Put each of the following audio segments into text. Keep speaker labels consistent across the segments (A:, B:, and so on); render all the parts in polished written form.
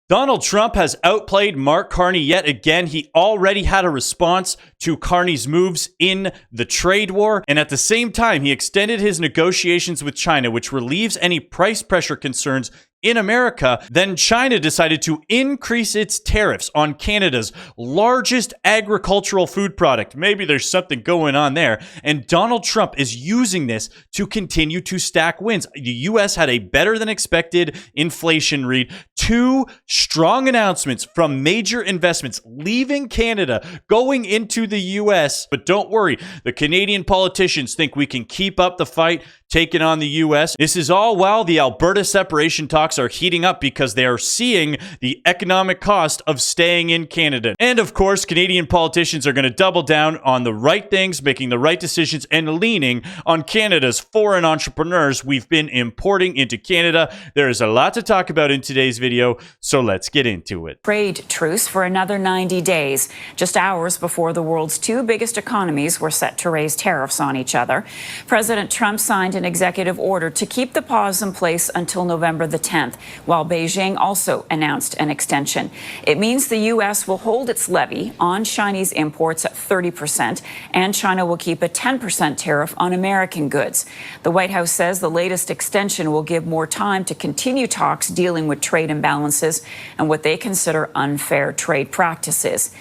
A: Donald Trump has outplayed Mark Carney yet again. He already had a response to Carney's moves in the trade war. And at the same time, he extended his negotiations with China, which relieves any price pressure concerns in America. Then China decided to increase its tariffs on Canada's largest agricultural food product. Maybe there's something going on there. And Donald Trump is using this to continue to stack wins. The U.S. had a better than expected inflation read. Two strong announcements from major investments leaving Canada, going into the U.S. But don't worry, the Canadian politicians think we can keep up the fight, taking on the U.S. This is all while the Alberta separation talks are heating up because they are seeing the economic cost of staying in Canada. And of course, Canadian politicians are going to double down on the right things, making the right decisions, and leaning on Canada's foreign entrepreneurs we've been importing into Canada. There is a lot to talk about in today's video, so let's get into it.
B: Trade truce for another 90 days, just hours before the world's two biggest economies were set to raise tariffs on each other. President Trump signed an executive order to keep the pause in place until November the 10th, while Beijing also announced an extension. It means the U.S. will hold its levy on Chinese imports at 30%, and China will keep a 10% tariff on American goods. The White House says the latest extension will give more time to continue talks dealing with trade imbalances and what they consider unfair trade practices.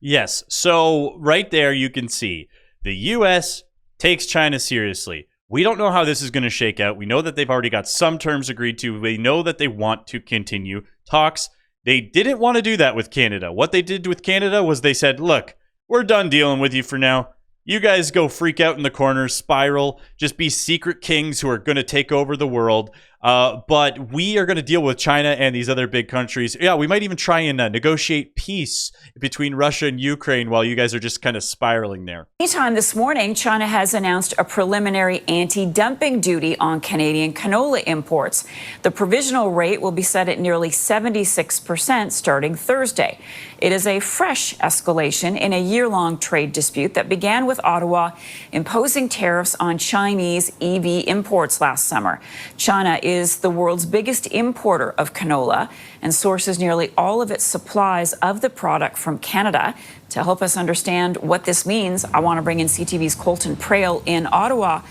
A: Yes, so right there you can see the U.S. takes China seriously. We don't know how this is going to shake out. We know that they've already got some terms agreed to. We know that they want to continue talks. They didn't want to do that with Canada. What they did with Canada was they said, look, we're done dealing with you for now. You guys go freak out in the corner, spiral, just be secret kings who are going to take over the world. But we are going to deal with China and these other big countries. Yeah, we might even try and negotiate peace between Russia and Ukraine while you guys are just kind of spiraling there.
B: Meantime, this morning, China has announced a preliminary anti-dumping duty on Canadian canola imports. The provisional rate will be set at nearly 76% starting Thursday. It is a fresh escalation in a year-long trade dispute that began with Ottawa imposing tariffs on Chinese EV imports last summer. China is the world's biggest importer of canola and sources nearly all of its supplies of the product from Canada. To help us understand what this means, I want to bring in CTV's Colton Prail in Ottawa.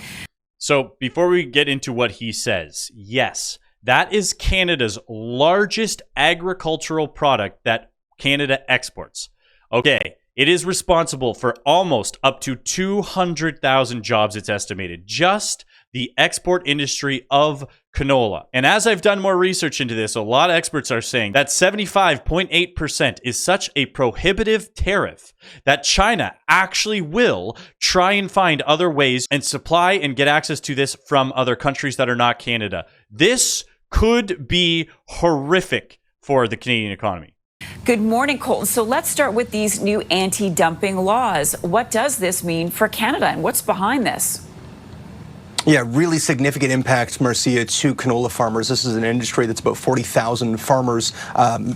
A: So before we get into what he says, yes, that is Canada's largest agricultural product that Canada exports. Okay, it is responsible for almost up to 200,000 jobs, it's estimated. Just the export industry of canola. And as I've done more research into this, a lot of experts are saying that 75.8% is such a prohibitive tariff that China actually will try and find other ways and supply and get access to this from other countries that are not Canada. This could be horrific for the Canadian economy.
B: Good morning, Colton. So let's start with these new anti-dumping laws. What does this mean for Canada and what's behind this?
C: Yeah, really significant impact, Marcia, to canola farmers. This is an industry that's about 40,000 farmers.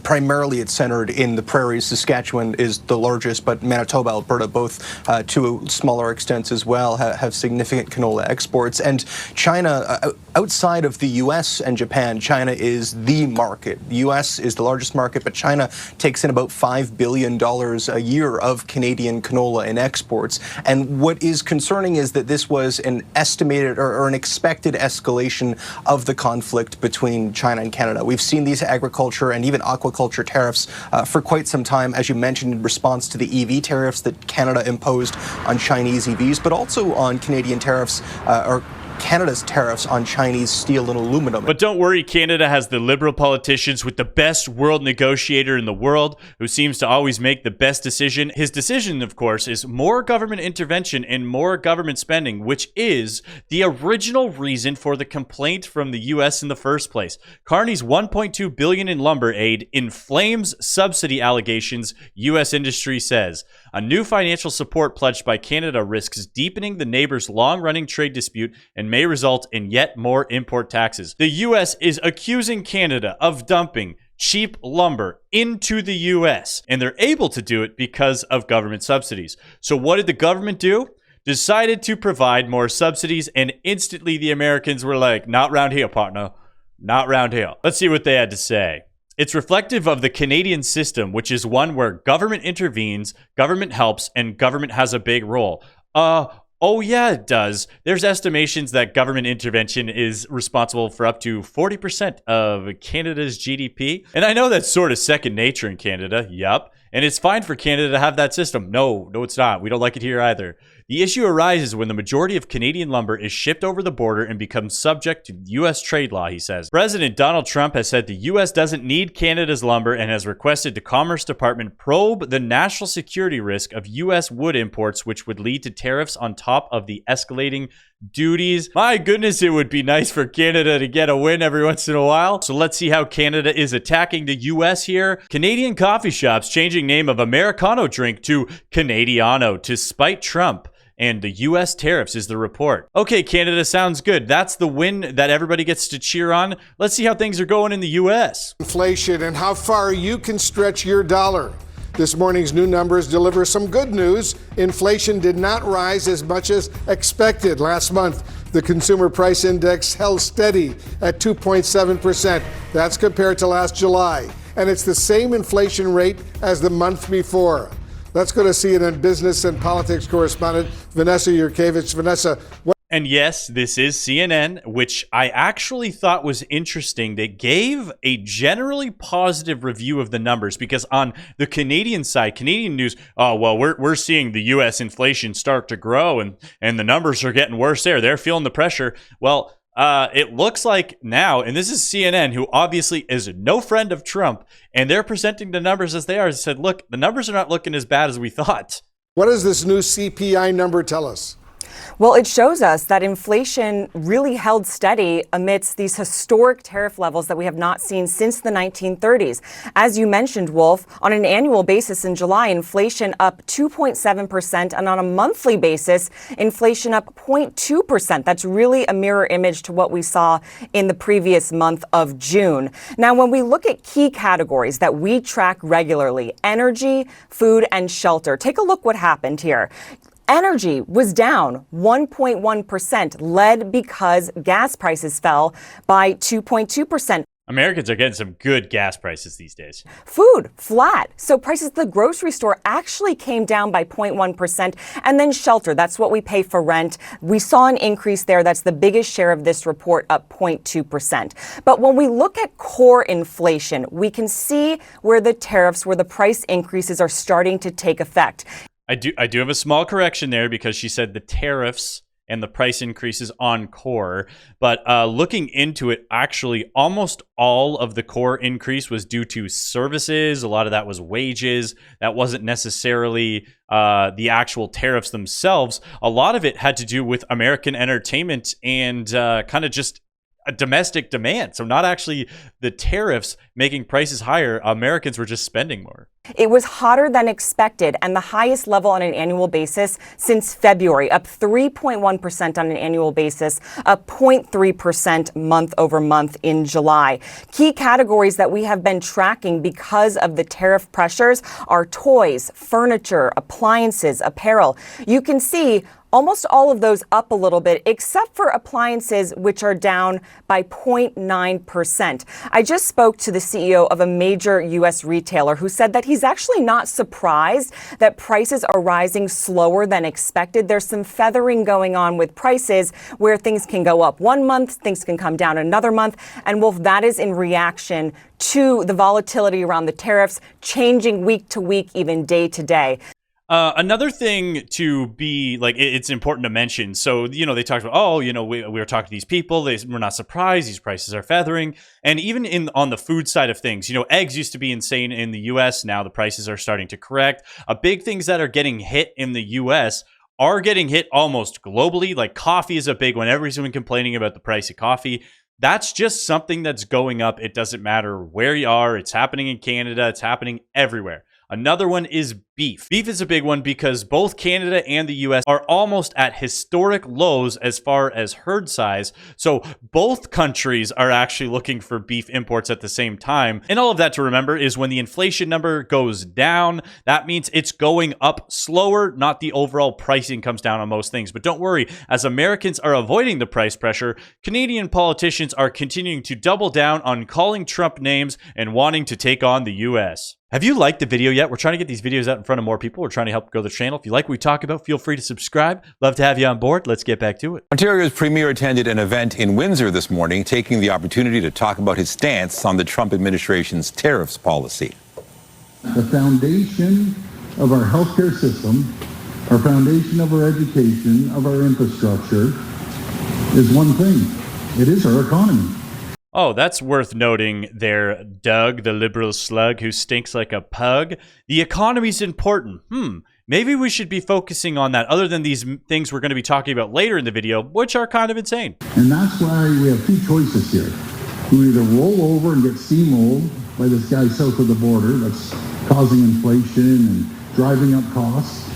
C: Primarily, it's centered in the prairies. Saskatchewan is the largest, but Manitoba, Alberta, both to smaller extents as well, have significant canola exports. And China, outside of the U.S. and Japan, China is the market. The U.S. is the largest market, but China takes in about $5 billion a year of Canadian canola in exports. And what is concerning is that this was an estimated or an expected escalation of the conflict between China and Canada. We've seen these agriculture and even aquaculture tariffs for quite some time, as you mentioned, in response to the EV tariffs that Canada imposed on Chinese EVs, but also on Canadian tariffs or Canada's tariffs on Chinese steel and aluminum.
A: But don't worry, Canada has the Liberal politicians with the best world negotiator in the world who seems to always make the best decision. His decision, of course, is more government intervention and more government spending, which is the original reason for the complaint from the U.S. in the first place. Carney's $1.2 billion in lumber aid inflames subsidy allegations, U.S. industry says. A new financial support pledged by Canada risks deepening the neighbors' long-running trade dispute and may result in yet more import taxes. The U.S. is accusing Canada of dumping cheap lumber into the U.S., and they're able to do it because of government subsidies. So what did the government do? Decided to provide more subsidies, and instantly the Americans were like, not round here, partner. Not round here. Let's see what they had to say. It's reflective of the Canadian system, which is one where government intervenes, government helps, and government has a big role. Oh yeah, it does. There's estimations that government intervention is responsible for up to 40% of Canada's GDP. And I know that's sort of second nature in Canada. Yup. And it's fine for Canada to have that system. No, it's not. We don't like it here either. The issue arises when the majority of Canadian lumber is shipped over the border and becomes subject to U.S. trade law, he says. President Donald Trump has said the U.S. doesn't need Canada's lumber and has requested the Commerce Department probe the national security risk of U.S. wood imports, which would lead to tariffs on top of the escalating duties. My goodness, it would be nice for Canada to get a win every once in a while. So let's see how Canada is attacking the US here. Canadian coffee shops changing name of Americano drink to Canadiano to spite Trump. And the US tariffs is the report. Okay, Canada, sounds good. That's the win that everybody gets to cheer on. Let's see how things are going in the US.
D: Inflation and how far you can stretch your dollar. This morning's new numbers deliver some good news. Inflation did not rise as much as expected last month. The consumer price index held steady at 2.7%. That's compared to last July. And it's the same inflation rate as the month before. Let's go to CNN business and politics correspondent Vanessa Yurkevich. Vanessa,
A: and yes, this is CNN, which I actually thought was interesting. They gave a generally positive review of the numbers because on the Canadian side, Canadian news, oh, well, we're seeing the U.S. inflation start to grow and the numbers are getting worse there. They're feeling the pressure. Well, it looks like now, and this is CNN, who obviously is no friend of Trump, and they're presenting the numbers as they are. They said, look, the numbers are not looking as bad as we thought.
D: What does this new CPI number tell us?
E: Well, it shows us that inflation really held steady amidst these historic tariff levels that we have not seen since the 1930s. As you mentioned, Wolf, on an annual basis in July, inflation up 2.7%, and on a monthly basis, inflation up 0.2%. That's really a mirror image to what we saw in the previous month of June. Now, when we look at key categories that we track regularly, energy, food, and shelter, take a look what happened here. Energy was down 1.1%, led because gas prices fell by 2.2%.
A: Americans are getting some good gas prices these days.
E: Food, flat. So prices at the grocery store actually came down by 0.1%. And then shelter, that's what we pay for rent. We saw an increase there. That's the biggest share of this report, up 0.2%. But when we look at core inflation, we can see where the tariffs, where the price increases are starting to take effect.
A: I do have a small correction there because she said the tariffs and the price increases on core. But looking into it, actually, almost all of the core increase was due to services. A lot of that was wages. That wasn't necessarily the actual tariffs themselves. A lot of it had to do with American entertainment and kind of just a domestic demand. So not actually the tariffs making prices higher. Americans were just spending more.
E: It was hotter than expected and the highest level on an annual basis since February, up 3.1% on an annual basis, up 0.3% month over month in July. Key categories that we have been tracking because of the tariff pressures are toys, furniture, appliances, apparel. You can see almost all of those up a little bit, except for appliances, which are down by 0.9%. I just spoke to the CEO of a major U.S. retailer who said that he's actually not surprised that prices are rising slower than expected. There's some feathering going on with prices where things can go up one month, things can come down another month. And Wolf, that is in reaction to the volatility around the tariffs changing week to week, even day to day.
A: Another thing to be like, it's important to mention. So, they talked about, we were talking to these people. We're not surprised. These prices are feathering. And even on the food side of things, eggs used to be insane in the U.S. Now the prices are starting to correct. Big things that are getting hit in the U.S. are getting hit almost globally. Like coffee is a big one. Everyone's complaining about the price of coffee. That's just something that's going up. It doesn't matter where you are. It's happening in Canada. It's happening everywhere. Another one is beef. Beef is a big one because both Canada and the US are almost at historic lows as far as herd size. So both countries are actually looking for beef imports at the same time. And all of that to remember is when the inflation number goes down, that means it's going up slower, not the overall pricing comes down on most things. But don't worry, as Americans are avoiding the price pressure, Canadian politicians are continuing to double down on calling Trump names and wanting to take on the US. Have you liked the video yet? We're trying to get these videos out in front of more people. We're trying to help grow the channel. If you like what we talk about, feel free to subscribe. Love to have you on board. Let's get back to it.
F: Ontario's premier attended an event in Windsor this morning, taking the opportunity to talk about his stance on the Trump administration's tariffs policy.
G: The foundation of our healthcare system, our foundation of our education, of our infrastructure, is one thing. It is our economy.
A: Oh, that's worth noting there, Doug, the liberal slug who stinks like a pug. The economy's important. Maybe we should be focusing on that other than these things we're going to be talking about later in the video, which are kind of insane.
G: And that's why we have two choices here. We either roll over and get steamrolled by this guy south of the border that's causing inflation and driving up costs,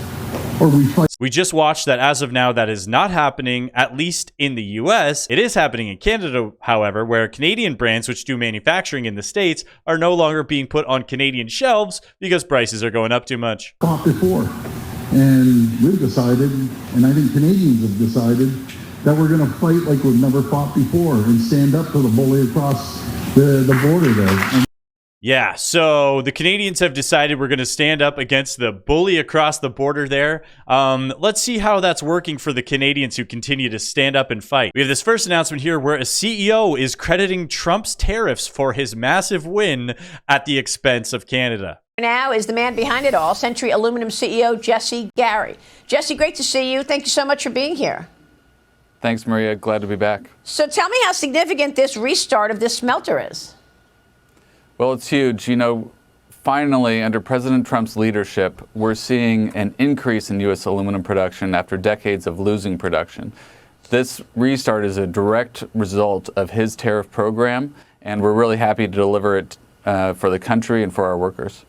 G: or we fight.
A: We just watched that as of now, that is not happening, at least in the US. It is happening in Canada, however, where Canadian brands which do manufacturing in the States are no longer being put on Canadian shelves because prices are going up too much.
G: Fought before. And we've decided, and I think Canadians have decided, that we're going to fight like we've never fought before and stand up to the bully across the border there.
A: Yeah, so the Canadians have decided we're going to stand up against the bully across the border there. Let's see how that's working for the Canadians who continue to stand up and fight. We have this first announcement here where a CEO is crediting Trump's tariffs for his massive win at the expense of Canada.
H: Now is the man behind it all, Century Aluminum CEO Jesse Gary. Jesse, great to see you. Thank you so much for being here.
I: Thanks, Maria. Glad to be back.
H: So tell me how significant this restart of this smelter is.
I: Well, it's huge. You know, finally, under President Trump's leadership, we're seeing an increase in U.S. aluminum production after decades of losing production. This restart is a direct result of his tariff program, and we're really happy to deliver it for the country and for our workers.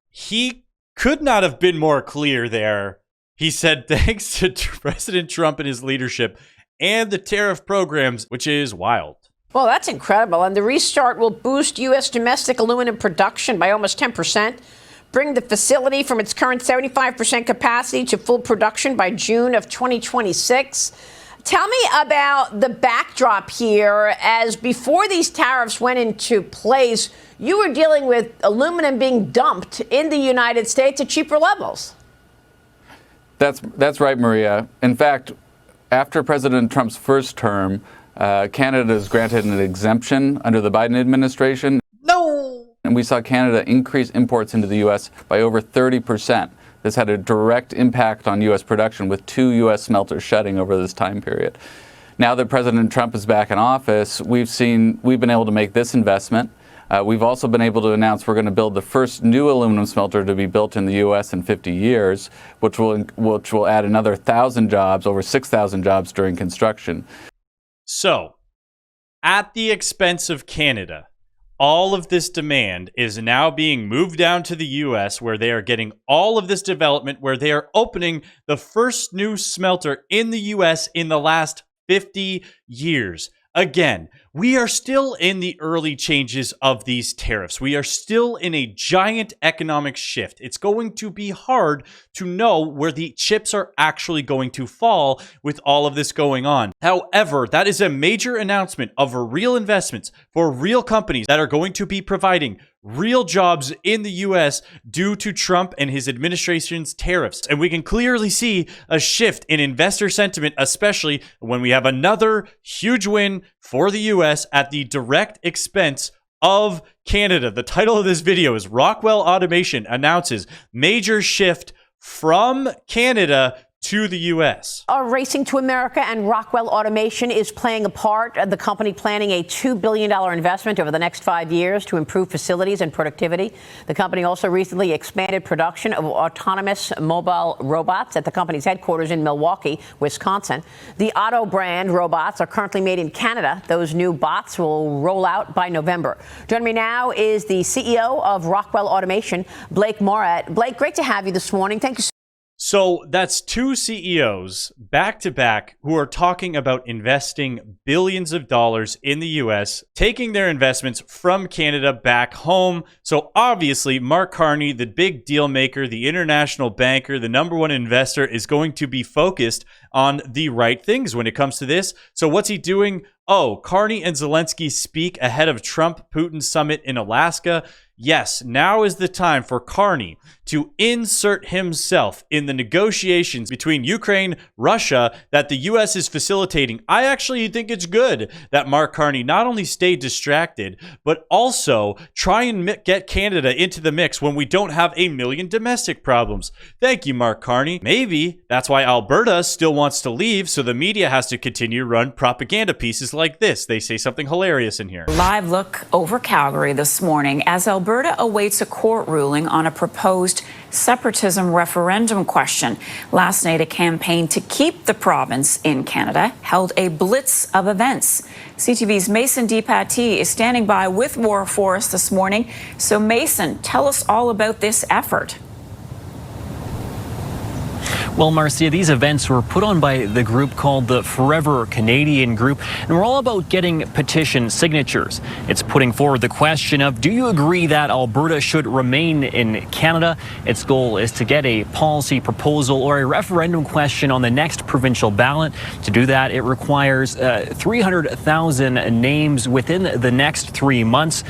A: He could not have been more clear there. He said thanks to President Trump and his leadership and the tariff programs, which is wild.
H: Well, that's incredible. And the restart will boost U.S. domestic aluminum production by almost 10%, bring the facility from its current 75% capacity to full production by June of 2026. Tell me about the backdrop here, as before these tariffs went into place, you were dealing with aluminum being dumped in the United States at cheaper levels.
I: That's right, Maria. In fact, after President Trump's first term, Canada is granted an exemption under the Biden administration.
A: No!
I: And we saw Canada increase imports into the U.S. by over 30%. This had a direct impact on U.S. production, with 2 U.S. smelters shutting over this time period. Now that President Trump is back in office, we've been able to make this investment. We've also been able to announce we're going to build the first new aluminum smelter to be built in the U.S. in 50 years, which will add another 1,000 jobs, over 6,000 jobs during construction.
A: So, at the expense of Canada, all of this demand is now being moved down to the U.S., where they are getting all of this development, where they are opening the first new smelter in the U.S. in the last 50 years. Again, we are still in the early changes of these tariffs. We are still in a giant economic shift. It's going to be hard to know where the chips are actually going to fall with all of this going on. However, that is a major announcement of real investments for real companies that are going to be providing real jobs in the U.S. due to Trump and his administration's tariffs. And we can clearly see a shift in investor sentiment, especially when we have another huge win for the U.S. at the direct expense of Canada. The title of this video is Rockwell Automation announces major shift from Canada to the U.S.
H: Are racing to America, and Rockwell Automation is playing a part. The company planning a $2 billion investment over the next 5 years to improve facilities and productivity. The company also recently expanded production of autonomous mobile robots at the company's headquarters in Milwaukee, Wisconsin. The Auto brand robots are currently made in Canada. Those new bots will roll out by November. Joining me now is the CEO of Rockwell Automation, Blake Morat. Blake, great to have you this morning. Thank you so much.
A: So that's two CEOs back to back who are talking about investing billions of dollars in the US, taking their investments from Canada back home. So obviously, Mark Carney, the big deal maker, the international banker, the number one investor, is going to be focused on the right things when it comes to this. So what's he doing? Oh, Carney and Zelensky speak ahead of Trump-Putin summit in Alaska. Yes, now is the time for Carney to insert himself in the negotiations between Ukraine, Russia, that the U.S. is facilitating. I actually think it's good that Mark Carney not only stay distracted, but also try and get Canada into the mix when we don't have a million domestic problems. Thank you, Mark Carney. Maybe that's why Alberta still wants to leave, so the media has to continue to run propaganda pieces like this. They say something hilarious in here.
B: Live look over Calgary this morning as Alberta awaits a court ruling on a proposed separatism referendum question. Last night, a campaign to keep the province in Canada held a blitz of events. CTV's Mason DePatie is standing by with War for us this morning. So Mason, tell us all about this effort.
J: Well, Marcia, these events were put on by the group called the Forever Canadian Group, and we're all about getting petition signatures. It's putting forward the question of, do you agree that Alberta should remain in Canada? Its goal is to get a policy proposal or a referendum question on the next provincial ballot. To do that, it requires 300,000 names within the next 3 months.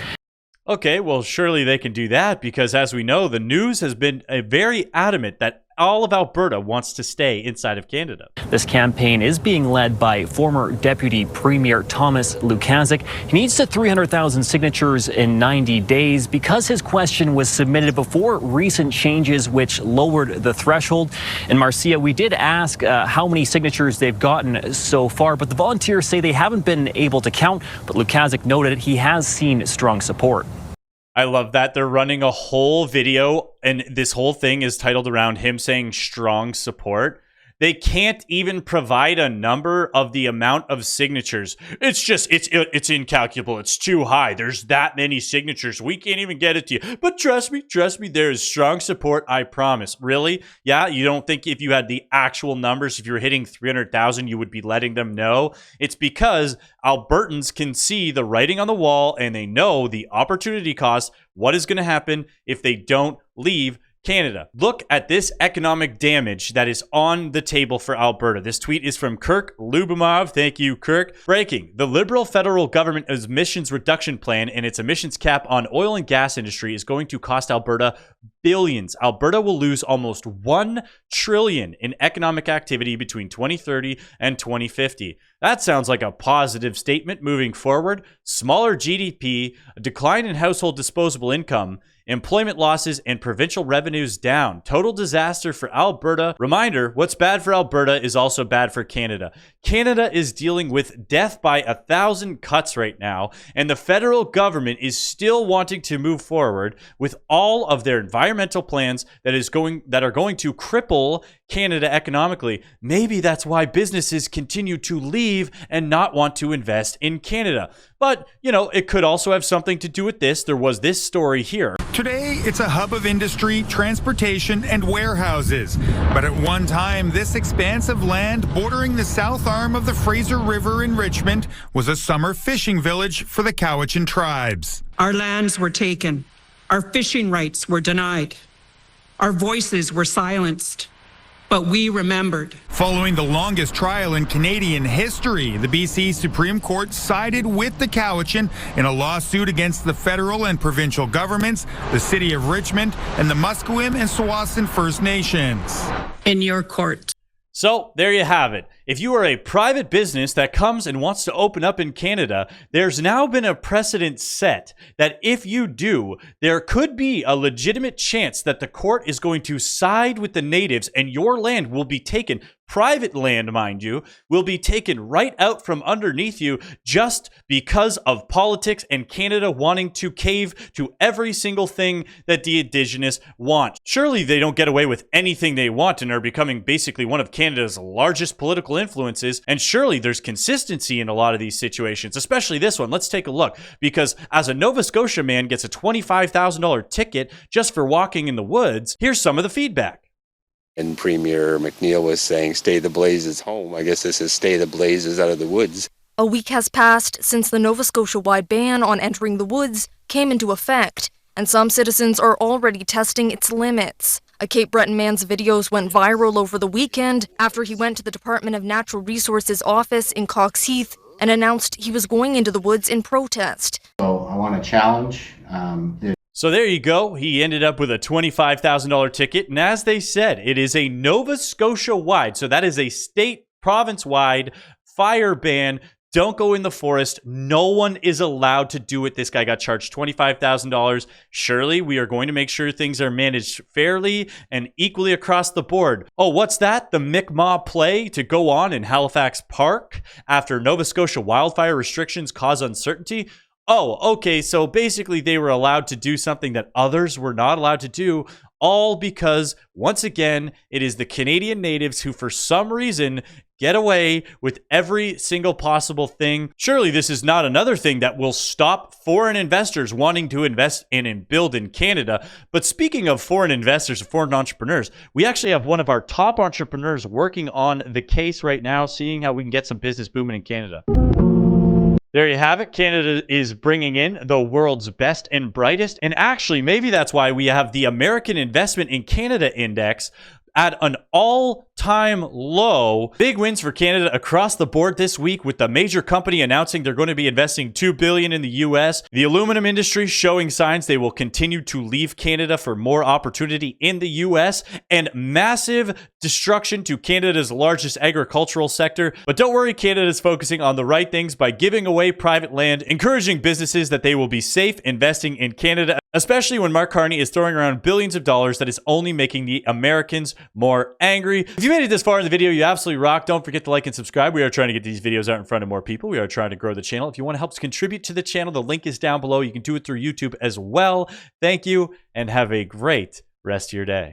A: Okay, well, surely they can do that because, as we know, the news has been very adamant that all of Alberta wants to stay inside of Canada.
J: This campaign is being led by former Deputy Premier Thomas Lukazik. He needs to 300,000 signatures in 90 days because his question was submitted before recent changes which lowered the threshold. And Marcia, we did ask how many signatures they've gotten so far, but the volunteers say they haven't been able to count. But Lukazik noted he has seen strong support.
A: I love that they're running a whole video and this whole thing is titled around him saying strong support. They can't even provide a number of the amount of signatures. It's incalculable. It's too high. There's that many signatures. We can't even get it to you. But trust me, there is strong support, I promise. Really? Yeah, you don't think if you had the actual numbers, if you were hitting 300,000, you would be letting them know? It's because Albertans can see the writing on the wall and they know the opportunity cost, what is going to happen if they don't leave Canada. Look at this economic damage that is on the table for Alberta. This tweet is from Kirk Lubomov. Thank you, Kirk. Breaking. The Liberal federal government emissions reduction plan and its emissions cap on oil and gas industry is going to cost Alberta billions. Alberta will lose almost $1 trillion in economic activity between 2030 and 2050. That sounds like a positive statement moving forward. Smaller GDP, a decline in household disposable income, employment losses, and provincial revenues down. Total disaster for Alberta. Reminder, what's bad for Alberta is also bad for Canada. Canada is dealing with death by 1,000 cuts right now, and the federal government is still wanting to move forward with all of their environmental plans that are going to cripple Canada economically. Maybe that's why businesses continue to leave and not want to invest in Canada. But, you know, it could also have something to do with this. There was this story here.
K: Today, it's a hub of industry, transportation, and warehouses. But at one time, this expanse of land bordering the south arm of the Fraser River in Richmond was a summer fishing village for the Cowichan tribes.
L: Our lands were taken. Our fishing rights were denied. Our voices were silenced. But we remembered.
K: Following the longest trial in Canadian history, the BC Supreme Court sided with the Cowichan in a lawsuit against the federal and provincial governments, the City of Richmond, and the Musqueam and Tsawwassen First Nations.
L: In your court.
A: So there you have it. If you are a private business that comes and wants to open up in Canada, there's now been a precedent set that if you do, there could be a legitimate chance that the court is going to side with the natives and your land will be taken, private land, mind you, will be taken right out from underneath you just because of politics and Canada wanting to cave to every single thing that the Indigenous want. Surely they don't get away with anything they want and are becoming basically one of Canada's largest political influences, and surely there's consistency in a lot of these situations, especially this one. Let's take a look, because as a Nova Scotia man gets a $25,000 ticket just for walking in the woods, here's some of the feedback.
M: And Premier McNeil was saying, stay the blazes home. I guess this is stay the blazes out of the woods.
N: A week has passed since the Nova Scotia-wide ban on entering the woods came into effect, and some citizens are already testing its limits. A Cape Breton man's videos went viral over the weekend after he went to the Department of Natural Resources office in Cox Heath and announced he was going into the woods in protest.
O: So I want to challenge
A: So there you go. He ended up with a $25,000 ticket. And as they said, it is a Nova Scotia-wide. So that is a state, province-wide fire ban. Don't go in the forest. No one is allowed to do it. This guy got charged $25,000. Surely we are going to make sure things are managed fairly and equally across the board. Oh, what's that? The Mi'kmaq play to go on in Halifax Park after Nova Scotia wildfire restrictions cause uncertainty? Oh, okay, so basically they were allowed to do something that others were not allowed to do, all because, once again, it is the Canadian natives who, for some reason, get away with every single possible thing. Surely this is not another thing that will stop foreign investors wanting to invest in and build in Canada. But speaking of foreign investors, foreign entrepreneurs, we actually have one of our top entrepreneurs working on the case right now, seeing how we can get some business booming in Canada. There you have it. Canada is bringing in the world's best and brightest. And actually, maybe that's why we have the American Investment in Canada Index at an all-time low. Big wins for Canada across the board this week, with the major company announcing they're going to be investing $2 billion in the U.S. The aluminum industry showing signs they will continue to leave Canada for more opportunity in the U.S. and massive destruction to Canada's largest agricultural sector. But don't worry, Canada is focusing on the right things by giving away private land, encouraging businesses that they will be safe investing in Canada, especially when Mark Carney is throwing around billions of dollars that is only making the Americans more angry. If you made it this far in the video, you absolutely rock. Don't forget to like and subscribe. We are trying to get these videos out in front of more people. We are trying to grow the channel. If you want to help us contribute to the channel, the link is down below. You can do it through YouTube as well. Thank you, and have a great rest of your day.